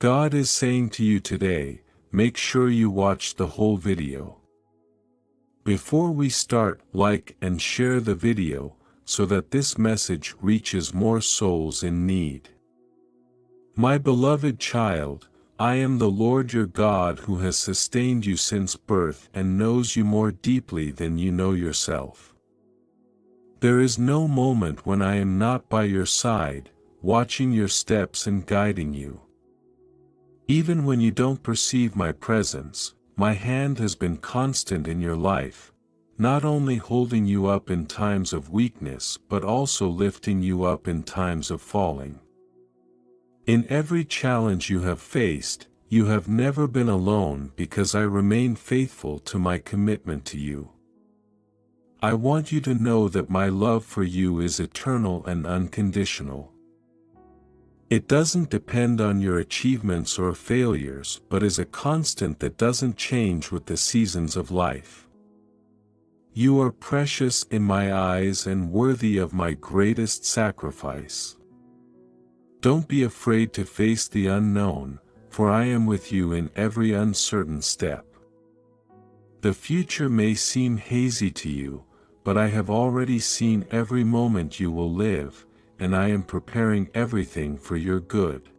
God is saying to you today, make sure you watch the whole video. Before we start, like and share the video, so that this message reaches more souls in need. My beloved child, I am the Lord your God who has sustained you since birth and knows you more deeply than you know yourself. There is no moment when I am not by your side, watching your steps and guiding you. Even when you don't perceive my presence, my hand has been constant in your life, not only holding you up in times of weakness but also lifting you up in times of falling. In every challenge you have faced, you have never been alone because I remain faithful to my commitment to you. I want you to know that my love for you is eternal and unconditional. It doesn't depend on your achievements or failures but is a constant that doesn't change with the seasons of life. You are precious in my eyes and worthy of my greatest sacrifice. Don't be afraid to face the unknown, for I am with you in every uncertain step. The future may seem hazy to you, but I have already seen every moment you will live, and I am preparing everything for your good.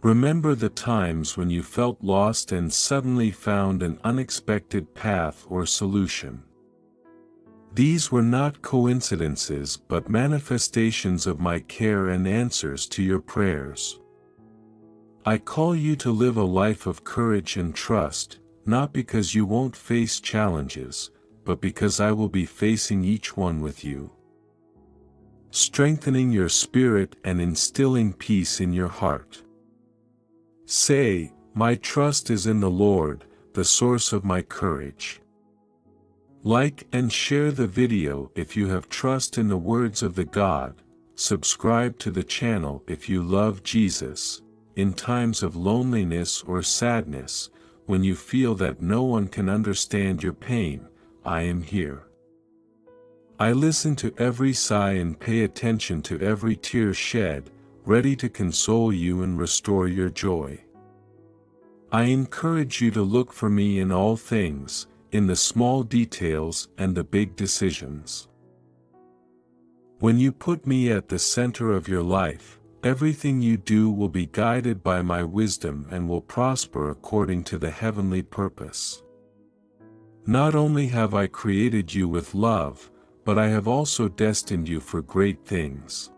Remember the times when you felt lost and suddenly found an unexpected path or solution. These were not coincidences but manifestations of my care and answers to your prayers. I call you to live a life of courage and trust, not because you won't face challenges, but because I will be facing each one with you, strengthening your spirit and instilling peace in your heart. Say, my trust is in the Lord, the source of my courage. Like and share the video if you have trust in the words of the God. Subscribe to the channel if you love Jesus. In times of loneliness or sadness, when you feel that no one can understand your pain, I am here. I listen to every sigh and pay attention to every tear shed, ready to console you and restore your joy. I encourage you to look for me in all things, in the small details and the big decisions. When you put me at the center of your life, everything you do will be guided by my wisdom and will prosper according to the heavenly purpose. Not only have I created you with love, but I have also destined you for great things.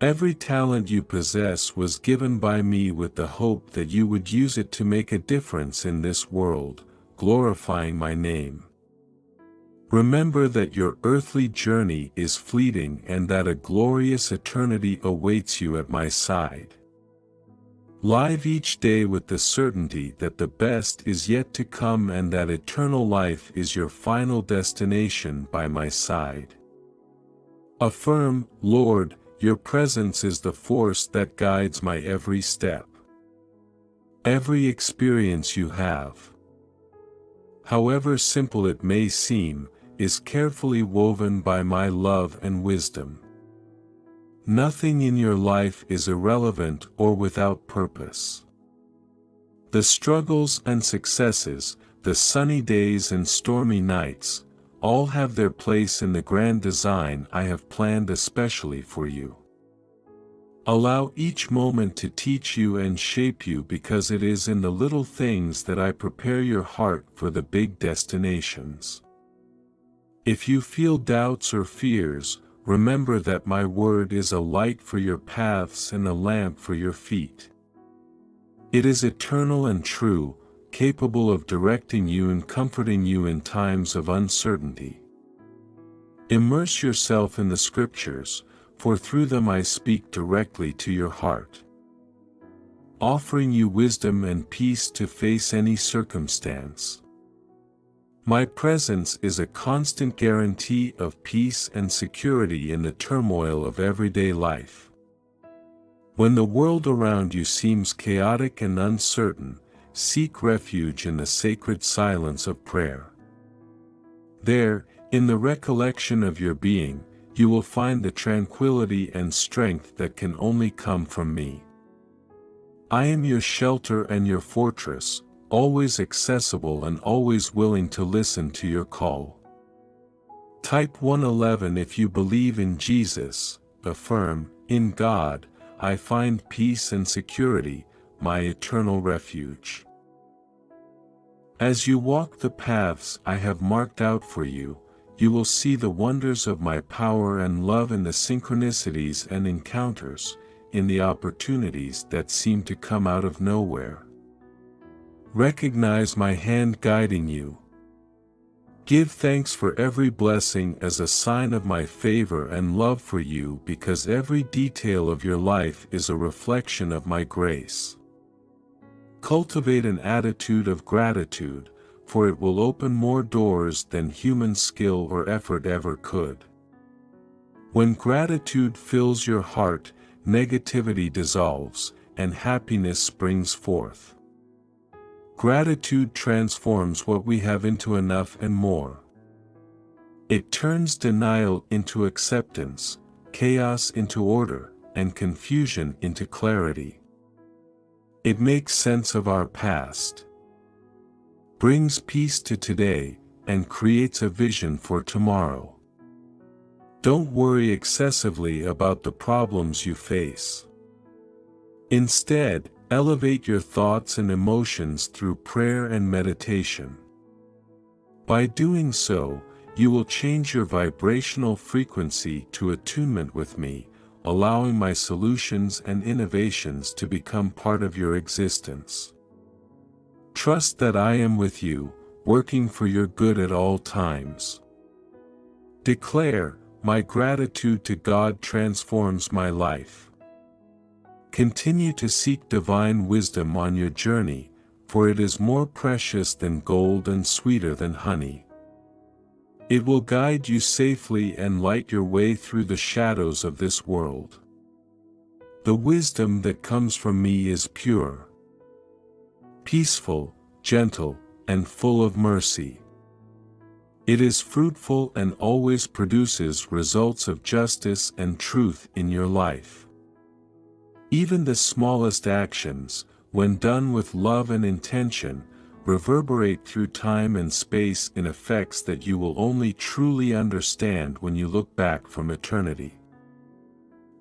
Every talent you possess was given by me with the hope that you would use it to make a difference in this world, glorifying my name. Remember that your earthly journey is fleeting and that a glorious eternity awaits you at my side. Live each day with the certainty that the best is yet to come and that eternal life is your final destination by my side. Affirm, Lord, your presence is the force that guides my every step. Every experience you have, however simple it may seem, is carefully woven by my love and wisdom. Nothing in your life is irrelevant or without purpose. The struggles and successes, the sunny days and stormy nights, all have their place in the grand design I have planned especially for you. Allow each moment to teach you and shape you because it is in the little things that I prepare your heart for the big destinations. If you feel doubts or fears, remember that my word is a light for your paths and a lamp for your feet. It is eternal and true, capable of directing you and comforting you in times of uncertainty. Immerse yourself in the scriptures, for through them I speak directly to your heart, offering you wisdom and peace to face any circumstance. My presence is a constant guarantee of peace and security in the turmoil of everyday life. When the world around you seems chaotic and uncertain, seek refuge in the sacred silence of prayer. There, in the recollection of your being, you will find the tranquility and strength that can only come from me. I am your shelter and your fortress, always accessible and always willing to listen to your call. Type 111 if you believe in Jesus. Affirm, in God, I find peace and security, my eternal refuge. As you walk the paths I have marked out for you, you will see the wonders of my power and love in the synchronicities and encounters, in the opportunities that seem to come out of nowhere. Recognize my hand guiding you. Give thanks for every blessing as a sign of my favor and love for you, because every detail of your life is a reflection of my grace. Cultivate an attitude of gratitude, for it will open more doors than human skill or effort ever could. When gratitude fills your heart, negativity dissolves, and happiness springs forth. Gratitude transforms what we have into enough and more. It turns denial into acceptance, chaos into order, and confusion into clarity. It makes sense of our past, brings peace to today, and creates a vision for tomorrow. Don't worry excessively about the problems you face. Instead, elevate your thoughts and emotions through prayer and meditation. By doing so, you will change your vibrational frequency to attunement with me, allowing my solutions and innovations to become part of your existence. Trust that I am with you, working for your good at all times. Declare, my gratitude to God transforms my life. Continue to seek divine wisdom on your journey, for it is more precious than gold and sweeter than honey. It will guide you safely and light your way through the shadows of this world. The wisdom that comes from me is pure, peaceful, gentle, and full of mercy. It is fruitful and always produces results of justice and truth in your life. Even the smallest actions, when done with love and intention, reverberate through time and space in effects that you will only truly understand when you look back from eternity.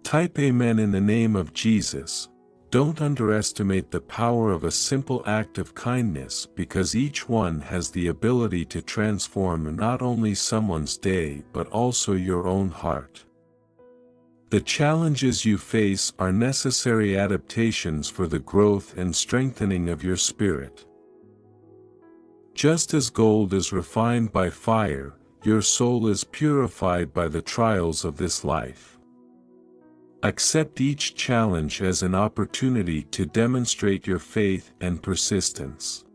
Type Amen in the name of Jesus. Don't underestimate the power of a simple act of kindness, because each one has the ability to transform not only someone's day but also your own heart. The challenges you face are necessary adaptations for the growth and strengthening of your spirit. Just as gold is refined by fire, your soul is purified by the trials of this life. Accept each challenge as an opportunity to demonstrate your faith and persistence.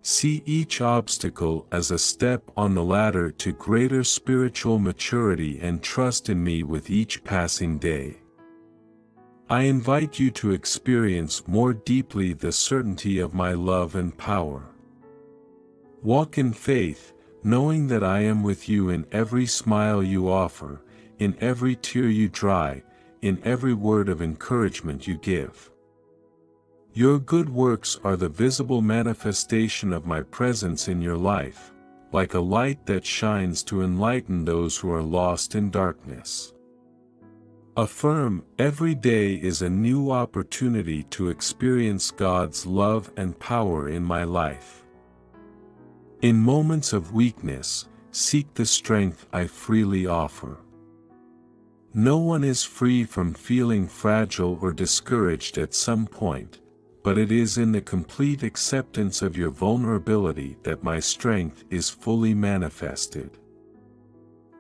See each obstacle as a step on the ladder to greater spiritual maturity, and trust in me with each passing day. I invite you to experience more deeply the certainty of my love and power. Walk in faith, knowing that I am with you in every smile you offer, in every tear you dry, in every word of encouragement you give. Your good works are the visible manifestation of my presence in your life, like a light that shines to enlighten those who are lost in darkness. Affirm, every day is a new opportunity to experience God's love and power in my life. In moments of weakness, seek the strength I freely offer. No one is free from feeling fragile or discouraged at some point, but it is in the complete acceptance of your vulnerability that my strength is fully manifested.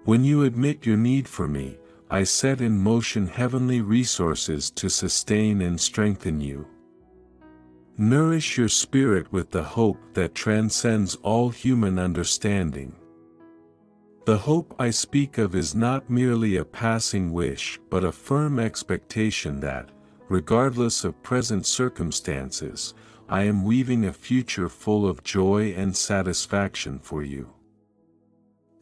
When you admit your need for me, I set in motion heavenly resources to sustain and strengthen you. Nourish your spirit with the hope that transcends all human understanding. The hope I speak of is not merely a passing wish, but a firm expectation that, regardless of present circumstances, I am weaving a future full of joy and satisfaction for you.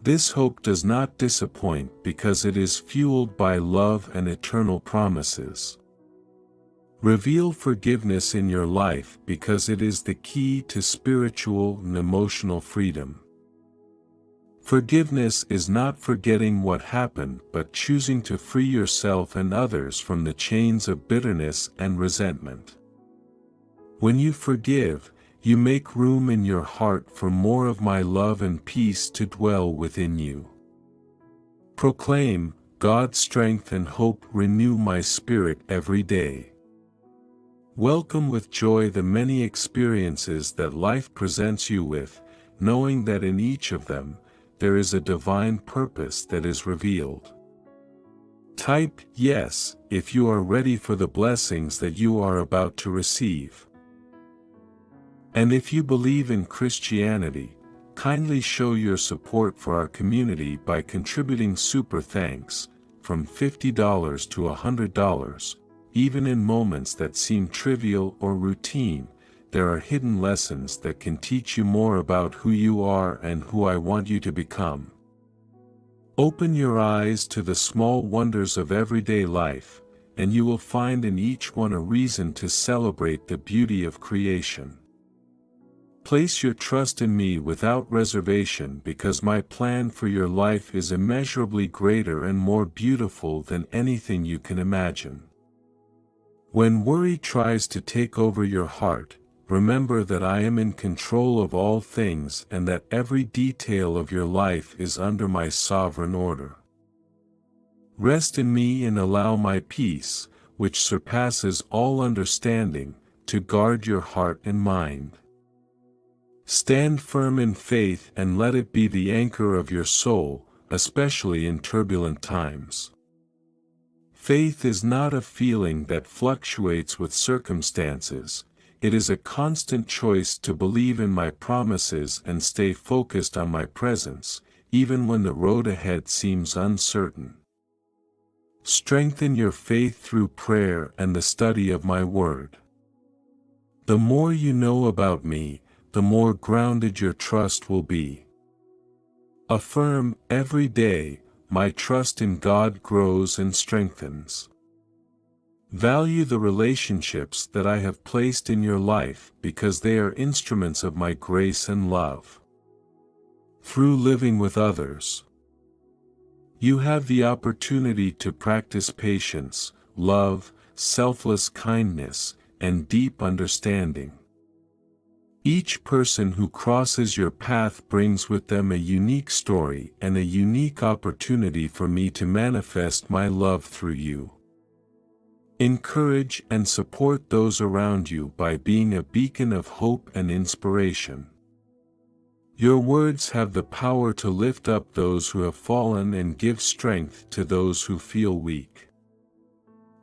This hope does not disappoint because it is fueled by love and eternal promises. Reveal forgiveness in your life because it is the key to spiritual and emotional freedom. Forgiveness is not forgetting what happened but choosing to free yourself and others from the chains of bitterness and resentment. When you forgive, you make room in your heart for more of my love and peace to dwell within you. Proclaim, God's strength and hope renew my spirit every day. Welcome with joy the many experiences that life presents you with, knowing that in each of them, there is a divine purpose that is revealed. Type yes if you are ready for the blessings that you are about to receive. And if you believe in Christianity, kindly show your support for our community by contributing super thanks, from $50 to $100. Even in moments that seem trivial or routine, there are hidden lessons that can teach you more about who you are and who I want you to become. Open your eyes to the small wonders of everyday life, and you will find in each one a reason to celebrate the beauty of creation. Place your trust in me without reservation because my plan for your life is immeasurably greater and more beautiful than anything you can imagine. When worry tries to take over your heart, remember that I am in control of all things and that every detail of your life is under my sovereign order. Rest in me and allow my peace, which surpasses all understanding, to guard your heart and mind. Stand firm in faith and let it be the anchor of your soul, especially in turbulent times. Faith is not a feeling that fluctuates with circumstances, it is a constant choice to believe in my promises and stay focused on my presence, even when the road ahead seems uncertain. Strengthen your faith through prayer and the study of my word. The more you know about me, the more grounded your trust will be. Affirm every day, my trust in God grows and strengthens. Value the relationships that I have placed in your life because they are instruments of my grace and love. Through living with others, you have the opportunity to practice patience, love, selfless kindness, and deep understanding. Each person who crosses your path brings with them a unique story and a unique opportunity for me to manifest my love through you. Encourage and support those around you by being a beacon of hope and inspiration. Your words have the power to lift up those who have fallen and give strength to those who feel weak.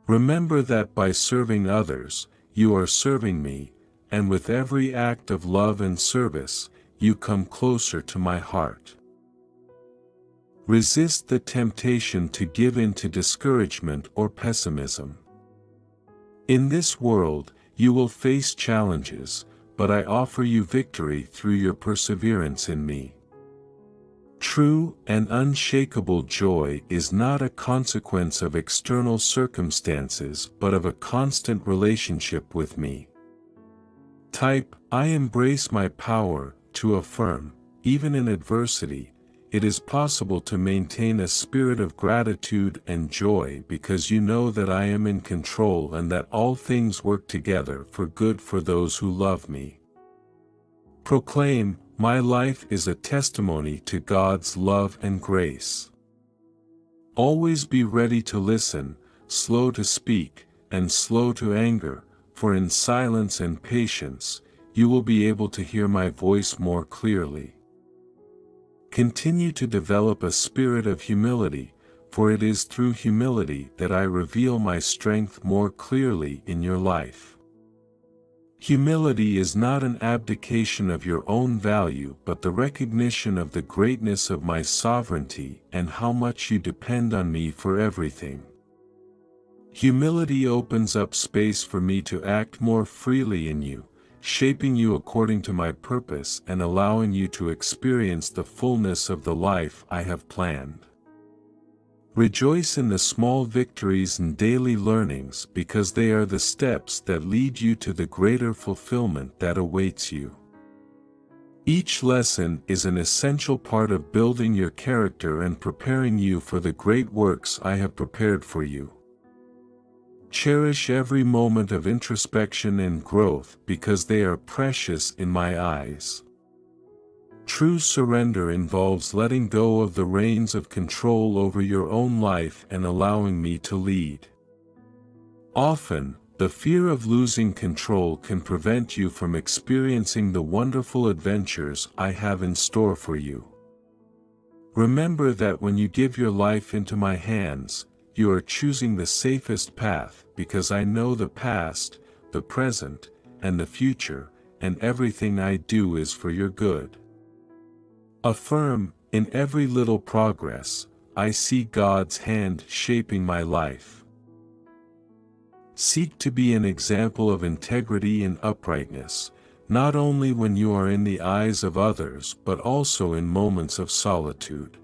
Remember that by serving others, you are serving me, and with every act of love and service, you come closer to my heart. Resist the temptation to give in to discouragement or pessimism. In this world, you will face challenges, but I offer you victory through your perseverance in me. True and unshakable joy is not a consequence of external circumstances but of a constant relationship with me. Type, I embrace my power, to affirm, even in adversity, it is possible to maintain a spirit of gratitude and joy because you know that I am in control and that all things work together for good for those who love me. Proclaim, my life is a testimony to God's love and grace. Always be ready to listen, slow to speak, and slow to anger, for in silence and patience, you will be able to hear my voice more clearly. Continue to develop a spirit of humility, for it is through humility that I reveal my strength more clearly in your life. Humility is not an abdication of your own value but the recognition of the greatness of my sovereignty and how much you depend on me for everything. Humility opens up space for me to act more freely in you, shaping you according to my purpose and allowing you to experience the fullness of the life I have planned. Rejoice in the small victories and daily learnings because they are the steps that lead you to the greater fulfillment that awaits you. Each lesson is an essential part of building your character and preparing you for the great works I have prepared for you. Cherish every moment of introspection and growth because they are precious in my eyes. True surrender involves letting go of the reins of control over your own life and allowing me to lead. Often, the fear of losing control can prevent you from experiencing the wonderful adventures I have in store for you. Remember that when you give your life into my hands, you are choosing the safest path because I know the past, the present, and the future, and everything I do is for your good. Affirm, in every little progress, I see God's hand shaping my life. Seek to be an example of integrity and uprightness, not only when you are in the eyes of others but also in moments of solitude.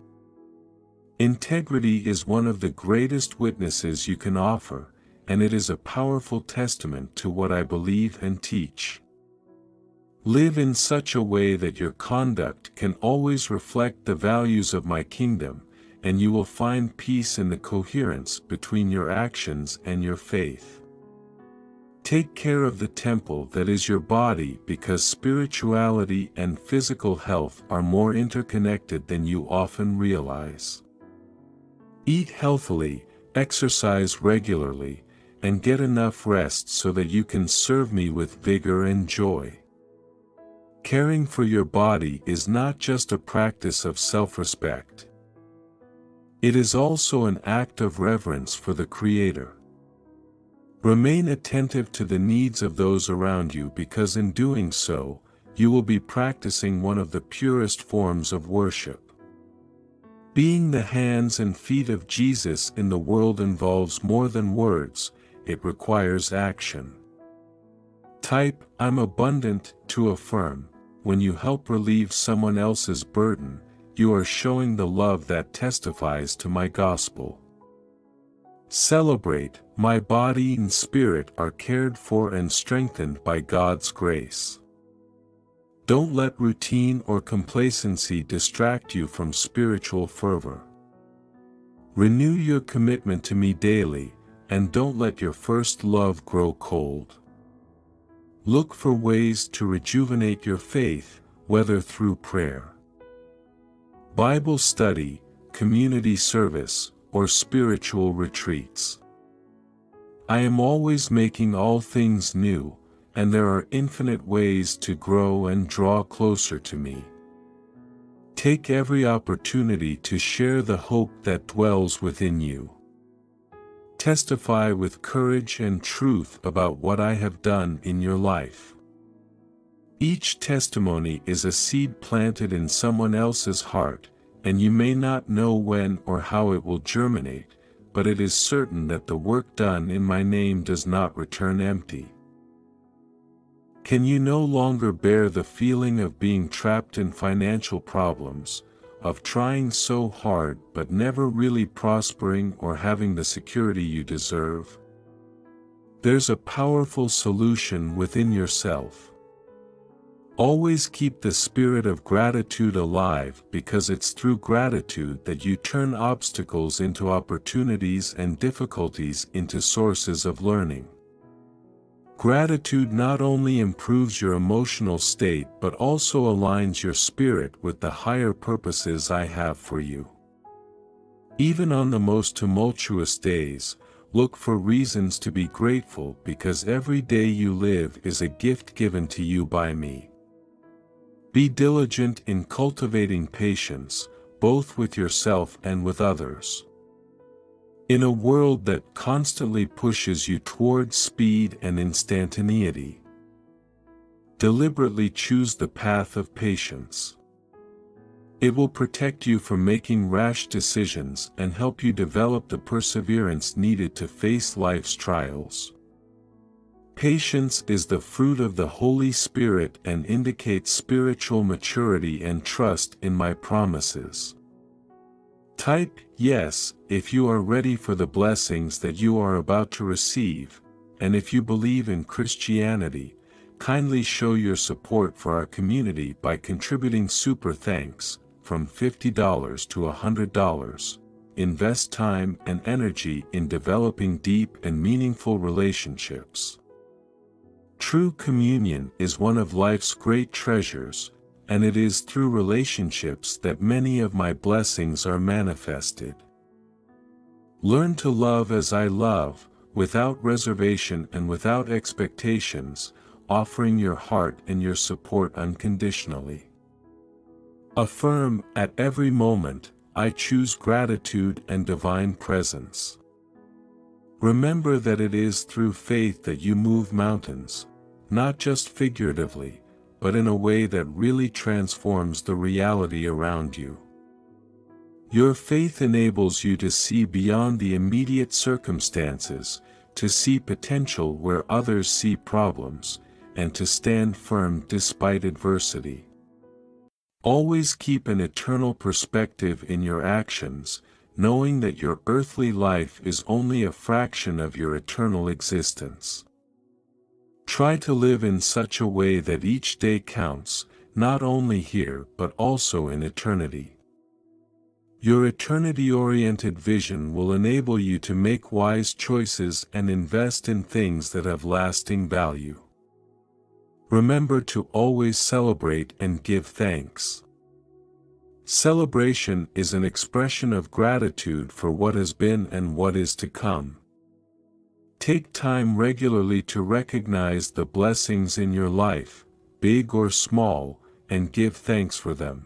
Integrity is one of the greatest witnesses you can offer, and it is a powerful testament to what I believe and teach. Live in such a way that your conduct can always reflect the values of my kingdom, and you will find peace in the coherence between your actions and your faith. Take care of the temple that is your body because spirituality and physical health are more interconnected than you often realize. Eat healthily, exercise regularly, and get enough rest so that you can serve me with vigor and joy. Caring for your body is not just a practice of self-respect. It is also an act of reverence for the Creator. Remain attentive to the needs of those around you because in doing so, you will be practicing one of the purest forms of worship. Being the hands and feet of Jesus in the world involves more than words, it requires action. Type, I'm abundant, to affirm. When you help relieve someone else's burden, you are showing the love that testifies to my gospel. Celebrate, my body and spirit are cared for and strengthened by God's grace. Don't let routine or complacency distract you from spiritual fervor. Renew your commitment to me daily, and don't let your first love grow cold. Look for ways to rejuvenate your faith, whether through prayer, Bible study, community service, or spiritual retreats. I am always making all things new, and there are infinite ways to grow and draw closer to me. Take every opportunity to share the hope that dwells within you. Testify with courage and truth about what I have done in your life. Each testimony is a seed planted in someone else's heart, and you may not know when or how it will germinate, but it is certain that the work done in my name does not return empty. Can you no longer bear the feeling of being trapped in financial problems, of trying so hard but never really prospering or having the security you deserve? There's a powerful solution within yourself. Always keep the spirit of gratitude alive because it's through gratitude that you turn obstacles into opportunities and difficulties into sources of learning. Gratitude not only improves your emotional state but also aligns your spirit with the higher purposes I have for you. Even on the most tumultuous days, look for reasons to be grateful because every day you live is a gift given to you by me. Be diligent in cultivating patience, both with yourself and with others. In a world that constantly pushes you toward speed and instantaneity, deliberately choose the path of patience. It will protect you from making rash decisions and help you develop the perseverance needed to face life's trials. Patience is the fruit of the Holy Spirit and indicates spiritual maturity and trust in my promises. Type yes if you are ready for the blessings that you are about to receive, and if you believe in Christianity, kindly show your support for our community by contributing super thanks, from $50 to $100. Invest time and energy in developing deep and meaningful relationships. True communion is one of life's great treasures, and it is through relationships that many of my blessings are manifested. Learn to love as I love, without reservation and without expectations, offering your heart and your support unconditionally. Affirm, at every moment, I choose gratitude and divine presence. Remember that it is through faith that you move mountains, not just figuratively, but in a way that really transforms the reality around you. Your faith enables you to see beyond the immediate circumstances, to see potential where others see problems, and to stand firm despite adversity. Always keep an eternal perspective in your actions, knowing that your earthly life is only a fraction of your eternal existence. Try to live in such a way that each day counts, not only here but also in eternity. Your eternity-oriented vision will enable you to make wise choices and invest in things that have lasting value. Remember to always celebrate and give thanks. Celebration is an expression of gratitude for what has been and what is to come. Take time regularly to recognize the blessings in your life, big or small, and give thanks for them.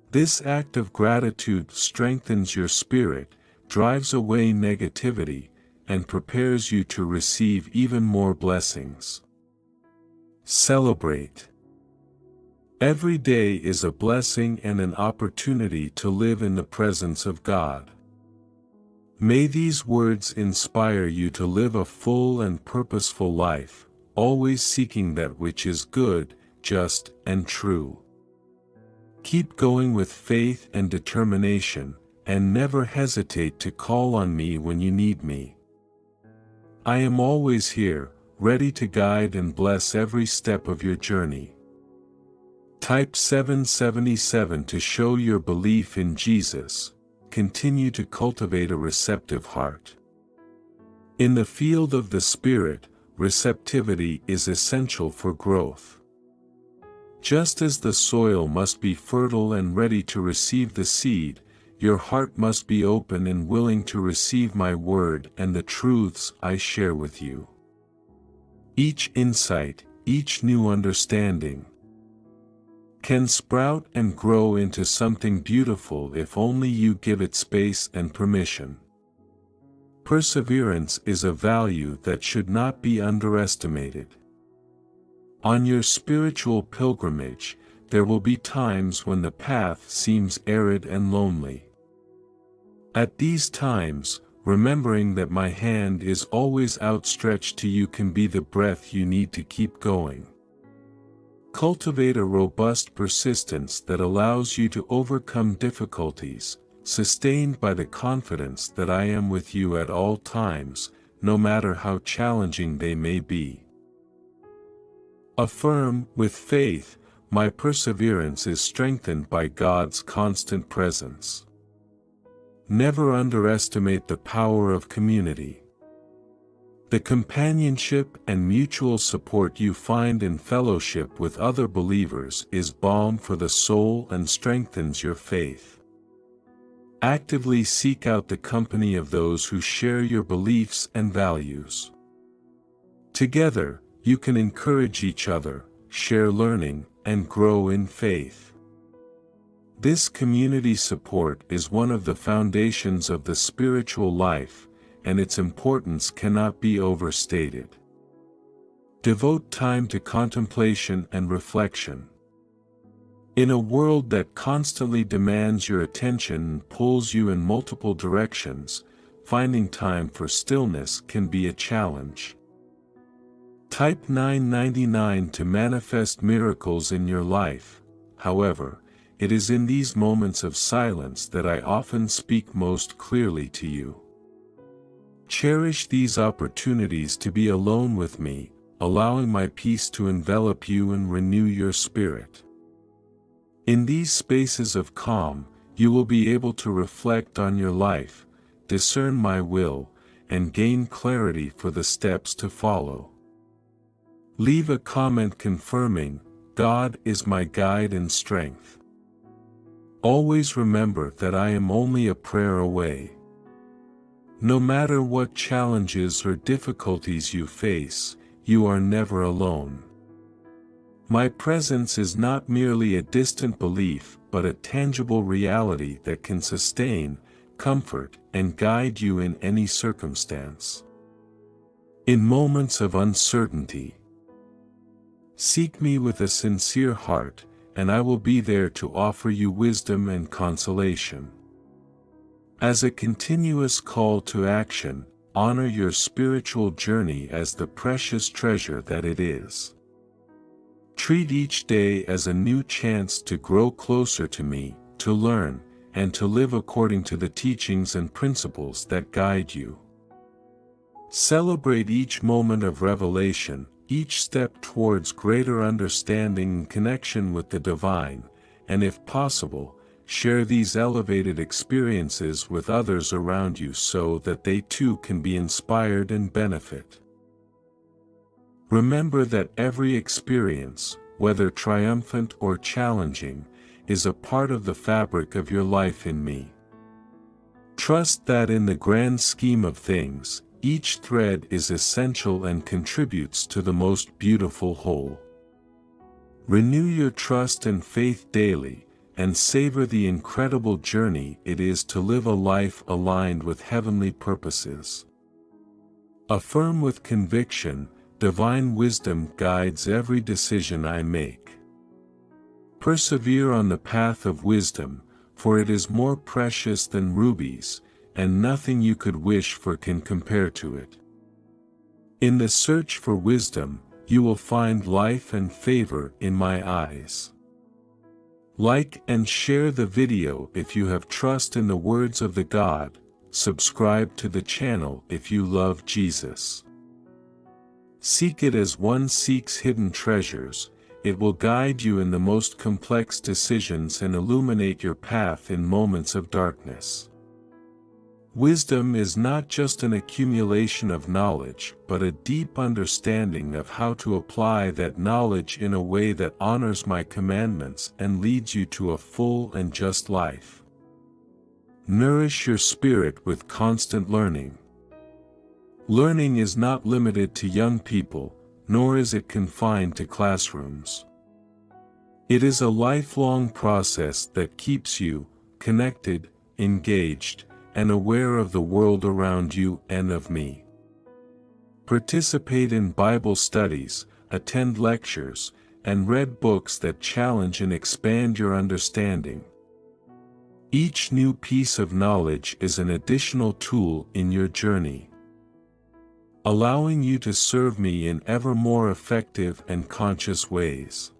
This act of gratitude strengthens your spirit, drives away negativity, and prepares you to receive even more blessings. Celebrate. Every day is a blessing and an opportunity to live in the presence of God. May these words inspire you to live a full and purposeful life, always seeking that which is good, just, and true. Keep going with faith and determination, and never hesitate to call on me when you need me. I am always here, ready to guide and bless every step of your journey. Type 777 to show your belief in Jesus. Continue to cultivate a receptive heart. In the field of the Spirit, receptivity is essential for growth. Just as the soil must be fertile and ready to receive the seed, your heart must be open and willing to receive my word and the truths I share with you. Each insight, each new understanding, can sprout and grow into something beautiful if only you give it space and permission. Perseverance is a value that should not be underestimated. On your spiritual pilgrimage, there will be times when the path seems arid and lonely. At these times, remembering that my hand is always outstretched to you can be the breath you need to keep going. Cultivate a robust persistence that allows you to overcome difficulties, sustained by the confidence that I am with you at all times, no matter how challenging they may be. Affirm, with faith, my perseverance is strengthened by God's constant presence. Never underestimate the power of community. The companionship and mutual support you find in fellowship with other believers is balm for the soul and strengthens your faith. Actively seek out the company of those who share your beliefs and values. Together, you can encourage each other, share learning, and grow in faith. This community support is one of the foundations of the spiritual life, and its importance cannot be overstated. Devote time to contemplation and reflection. In a world that constantly demands your attention and pulls you in multiple directions, finding time for stillness can be a challenge. Type 999 to manifest miracles in your life. However, it is in these moments of silence that I often speak most clearly to you. Cherish these opportunities to be alone with me, allowing my peace to envelop you and renew your spirit. In these spaces of calm, you will be able to reflect on your life, discern my will, and gain clarity for the steps to follow. Leave a comment confirming, "God is my guide and strength." Always remember that I am only a prayer away. No matter what challenges or difficulties you face, you are never alone. My presence is not merely a distant belief but a tangible reality that can sustain, comfort, and guide you in any circumstance. In moments of uncertainty, seek me with a sincere heart, and I will be there to offer you wisdom and consolation. As a continuous call to action, honor your spiritual journey as the precious treasure that it is. Treat each day as a new chance to grow closer to me, to learn, and to live according to the teachings and principles that guide you. Celebrate each moment of revelation, each step towards greater understanding and connection with the divine, and if possible, share these elevated experiences with others around you so that they too can be inspired and benefit. Remember that every experience, whether triumphant or challenging, is a part of the fabric of your life in me. Trust that in the grand scheme of things, each thread is essential and contributes to the most beautiful whole. Renew your trust and faith daily, and savor the incredible journey it is to live a life aligned with heavenly purposes. Affirm with conviction, divine wisdom guides every decision I make. Persevere on the path of wisdom, for it is more precious than rubies, and nothing you could wish for can compare to it. In the search for wisdom, you will find life and favor in my eyes. Like and share the video if you have trust in the words of the God. Subscribe to the channel if you love Jesus. Seek it as one seeks hidden treasures. It will guide you in the most complex decisions and illuminate your path in moments of darkness. Wisdom is not just an accumulation of knowledge, but a deep understanding of how to apply that knowledge in a way that honors my commandments and leads you to a full and just life. Nourish your spirit with constant learning. Learning is not limited to young people, nor is it confined to classrooms. It is a lifelong process that keeps you connected, engaged, and aware of the world around you and of me. Participate in Bible studies, attend lectures, and read books that challenge and expand your understanding. Each new piece of knowledge is an additional tool in your journey, allowing you to serve me in ever more effective and conscious ways.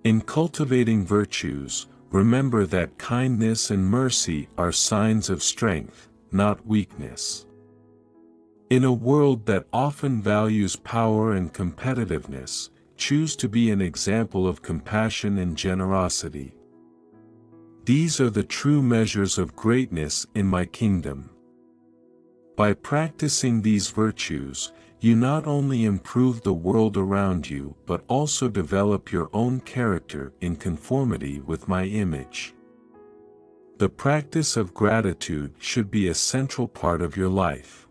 In cultivating virtues, remember that kindness and mercy are signs of strength, not weakness. In a world that often values power and competitiveness, choose to be an example of compassion and generosity. These are the true measures of greatness in my kingdom. By practicing these virtues, you not only improve the world around you but also develop your own character in conformity with my image. The practice of gratitude should be a central part of your life.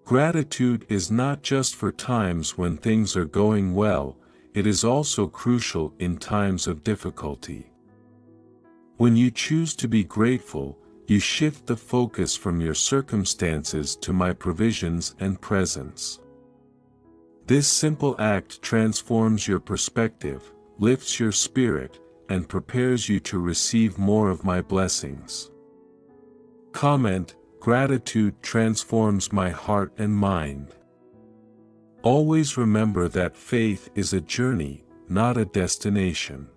Gratitude is not just for times when things are going well, it is also crucial in times of difficulty. When you choose to be grateful, you shift the focus from your circumstances to my provisions and presence. This simple act transforms your perspective, lifts your spirit, and prepares you to receive more of my blessings. Comment: gratitude transforms my heart and mind. Always remember that faith is a journey, not a destination.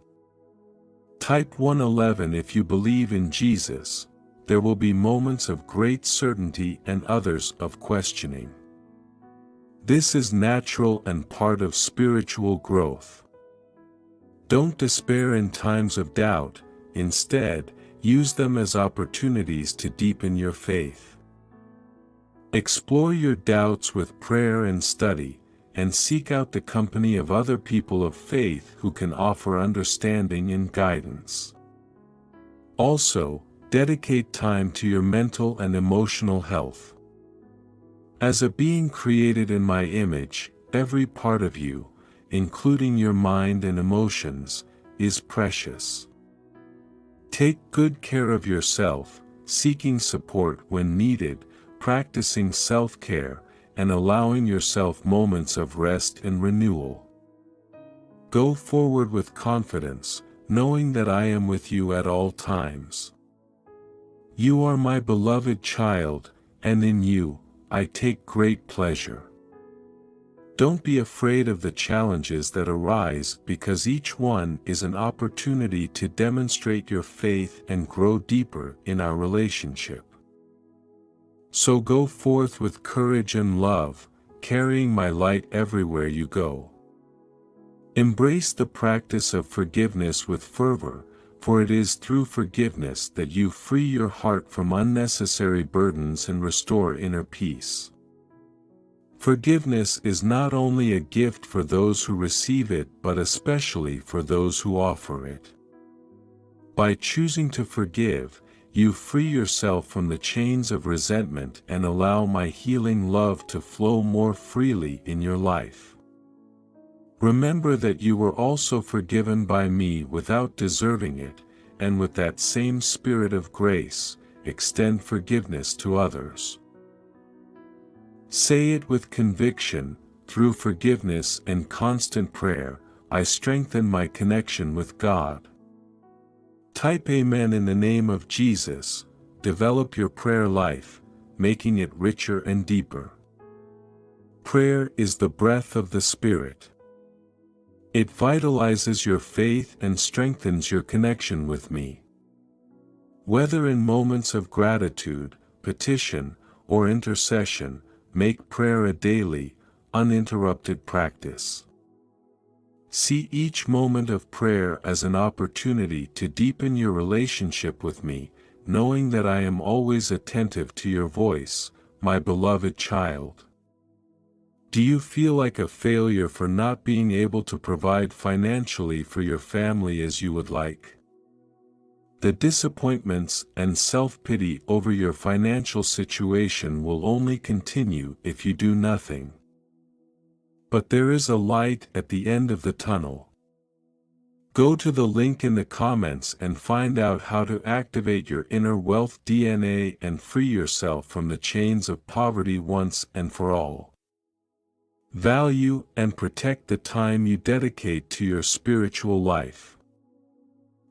Type 111 if you believe in Jesus. There will be moments of great certainty and others of questioning. This is natural and part of spiritual growth. Don't despair in times of doubt, instead, use them as opportunities to deepen your faith. Explore your doubts with prayer and study, and seek out the company of other people of faith who can offer understanding and guidance. Also, dedicate time to your mental and emotional health. As a being created in my image, every part of you, including your mind and emotions, is precious. Take good care of yourself, seeking support when needed, practicing self-care, and allowing yourself moments of rest and renewal. Go forward with confidence, knowing that I am with you at all times. You are my beloved child, and in you, I take great pleasure. Don't be afraid of the challenges that arise, because each one is an opportunity to demonstrate your faith and grow deeper in our relationship. So go forth with courage and love, carrying my light everywhere you go. Embrace the practice of forgiveness with fervor, for it is through forgiveness that you free your heart from unnecessary burdens and restore inner peace. Forgiveness is not only a gift for those who receive it but especially for those who offer it. By choosing to forgive, you free yourself from the chains of resentment and allow my healing love to flow more freely in your life. Remember that you were also forgiven by me without deserving it, and with that same spirit of grace, extend forgiveness to others. Say it with conviction: through forgiveness and constant prayer, I strengthen my connection with God. Type Amen in the name of Jesus. Develop your prayer life, making it richer and deeper. Prayer is the breath of the Spirit. It vitalizes your faith and strengthens your connection with me. Whether in moments of gratitude, petition, or intercession, make prayer a daily, uninterrupted practice. See each moment of prayer as an opportunity to deepen your relationship with me, knowing that I am always attentive to your voice, my beloved child. Do you feel like a failure for not being able to provide financially for your family as you would like? The disappointments and self-pity over your financial situation will only continue if you do nothing. But there is a light at the end of the tunnel. Go to the link in the comments and find out how to activate your inner wealth DNA and free yourself from the chains of poverty once and for all. Value and protect the time you dedicate to your spiritual life.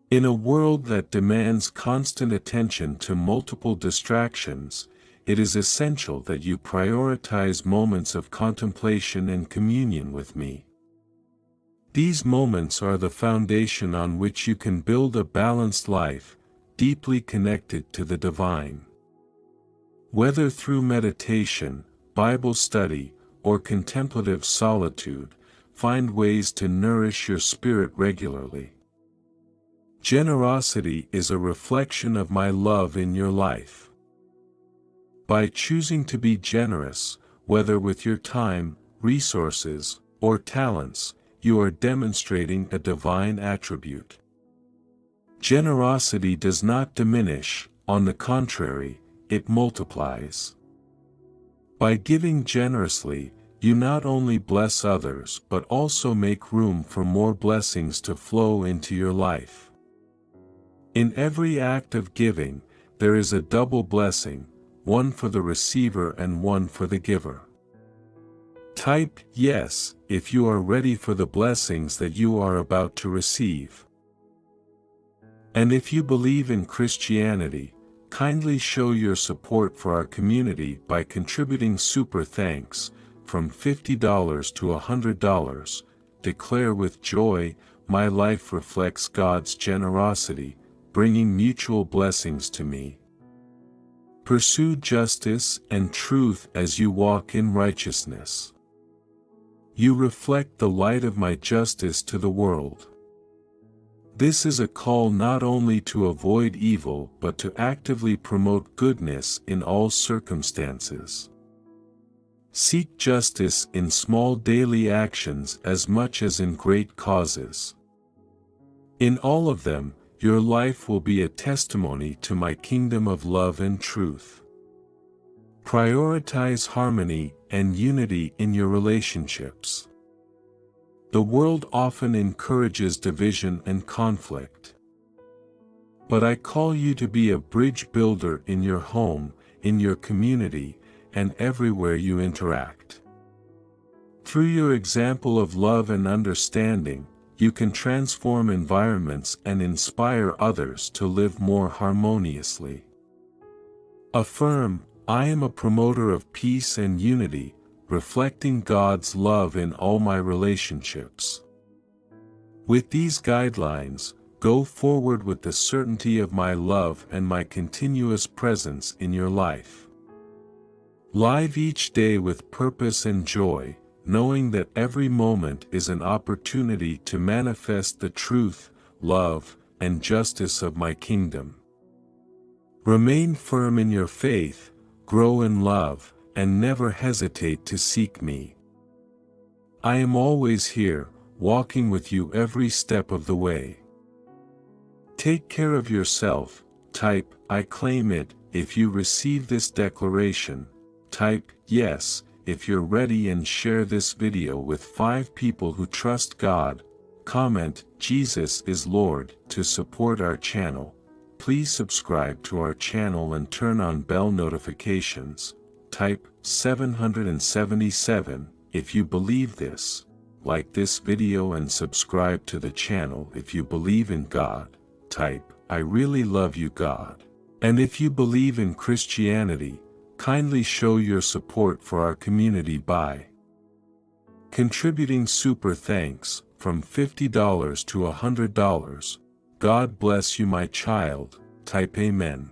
In a world that demands constant attention to multiple distractions, it is essential that you prioritize moments of contemplation and communion with me. These moments are the foundation on which you can build a balanced life, deeply connected to the divine. Whether through meditation, Bible study, or contemplative solitude, find ways to nourish your spirit regularly. Generosity is a reflection of my love in your life. By choosing to be generous, whether with your time, resources, or talents, you are demonstrating a divine attribute. Generosity does not diminish, on the contrary, it multiplies. By giving generously, you not only bless others but also make room for more blessings to flow into your life. In every act of giving, there is a double blessing, one for the receiver and one for the giver. Type yes if you are ready for the blessings that you are about to receive. And if you believe in Christianity, kindly show your support for our community by contributing super thanks, from $50 to $100. Declare with joy, my life reflects God's generosity, bringing mutual blessings to me. Pursue justice and truth as you walk in righteousness. You reflect the light of my justice to the world. This is a call not only to avoid evil but to actively promote goodness in all circumstances. Seek justice in small daily actions as much as in great causes. In all of them, your life will be a testimony to my kingdom of love and truth. Prioritize harmony and unity in your relationships. The world often encourages division and conflict. But I call you to be a bridge builder in your home, in your community, and everywhere you interact. Through your example of love and understanding, you can transform environments and inspire others to live more harmoniously. Affirm, I am a promoter of peace and unity, reflecting God's love in all my relationships. With these guidelines, go forward with the certainty of my love and my continuous presence in your life. Live each day with purpose and joy, knowing that every moment is an opportunity to manifest the truth, love, and justice of my kingdom. Remain firm in your faith, grow in love, and never hesitate to seek me. I am always here, walking with you every step of the way. Take care of yourself. Type, I claim it, if you receive this declaration. Type, yes, if you're ready, and share this video with 5 people who trust God. Comment, Jesus is Lord, to support our channel. Please subscribe to our channel and turn on bell notifications. Type 777 if you believe this. Like this video and subscribe to the channel if you believe in God. Type, I really love you, God. And if you believe in Christianity, kindly show your support for our community by contributing super thanks from $50 to $100. God bless you, my child. Type Amen.